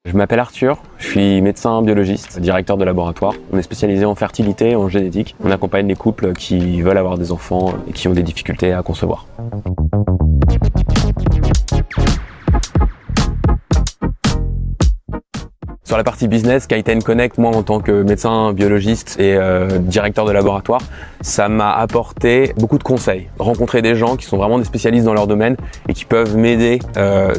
Je m'appelle Arthur, je suis médecin biologiste, directeur de laboratoire. On est spécialisé en fertilité et en génétique. On accompagne les couples qui veulent avoir des enfants et qui ont des difficultés à concevoir. Sur la partie business, Kiten Connect, moi en tant que médecin biologiste et directeur de laboratoire, ça m'a apporté beaucoup de conseils. Rencontrer des gens qui sont vraiment des spécialistes dans leur domaine et qui peuvent m'aider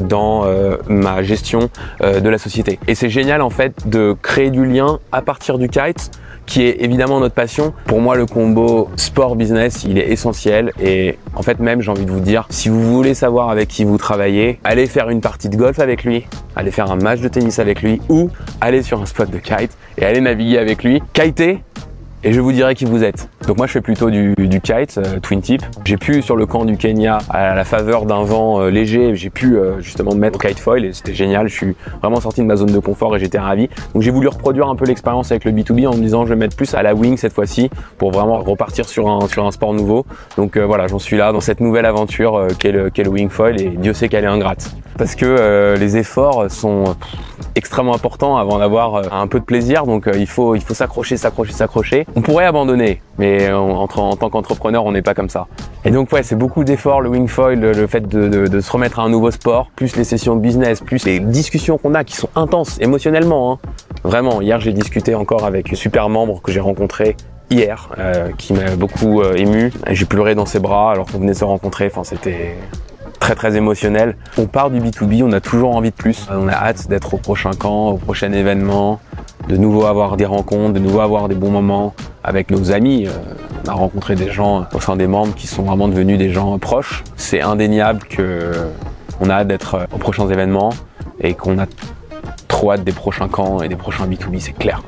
dans ma gestion de la société. Et c'est génial en fait de créer du lien à partir du kite, qui est évidemment notre passion. Pour moi, le combo sport-business, il est essentiel. Et en fait, même, j'ai envie de vous dire, si vous voulez savoir avec qui vous travaillez, allez faire une partie de golf avec lui, allez faire un match de tennis avec lui, ou allez sur un spot de kite et allez naviguer avec lui, kiter, et je vous dirai qui vous êtes. Donc moi je fais plutôt du kite, twin tip. J'ai pu sur le camp du Kenya, à la faveur d'un vent léger, j'ai pu justement mettre au kite foil et c'était génial. Je suis vraiment sorti de ma zone de confort et j'étais ravi. Donc j'ai voulu reproduire un peu l'expérience avec le B2B en me disant je vais mettre plus à la wing cette fois-ci pour vraiment repartir sur un sport nouveau. Donc voilà, j'en suis là dans cette nouvelle aventure qu'est le wing foil et Dieu sait qu'elle est ingrate. Parce que les efforts sont extrêmement importants avant d'avoir un peu de plaisir. Donc il faut s'accrocher. On pourrait abandonner, mais en tant qu'entrepreneur, on n'est pas comme ça. Et donc ouais, c'est beaucoup d'efforts, le wing foil, le fait de se remettre à un nouveau sport, plus les sessions business, plus les discussions qu'on a qui sont intenses émotionnellement. Vraiment, hier j'ai discuté encore avec un super membre que j'ai rencontré hier, qui m'a beaucoup ému. J'ai pleuré dans ses bras alors qu'on venait de se rencontrer. Enfin, c'était très émotionnel. On part du B2B, on a toujours envie de plus. On a hâte d'être au prochain camp, au prochain événement, de nouveau avoir des rencontres, de nouveau avoir des bons moments avec nos amis. On a rencontré des gens au sein des membres qui sont vraiment devenus des gens proches. C'est indéniable qu'on a hâte d'être aux prochains événements et qu'on a trop hâte des prochains camps et des prochains B2B, c'est clair.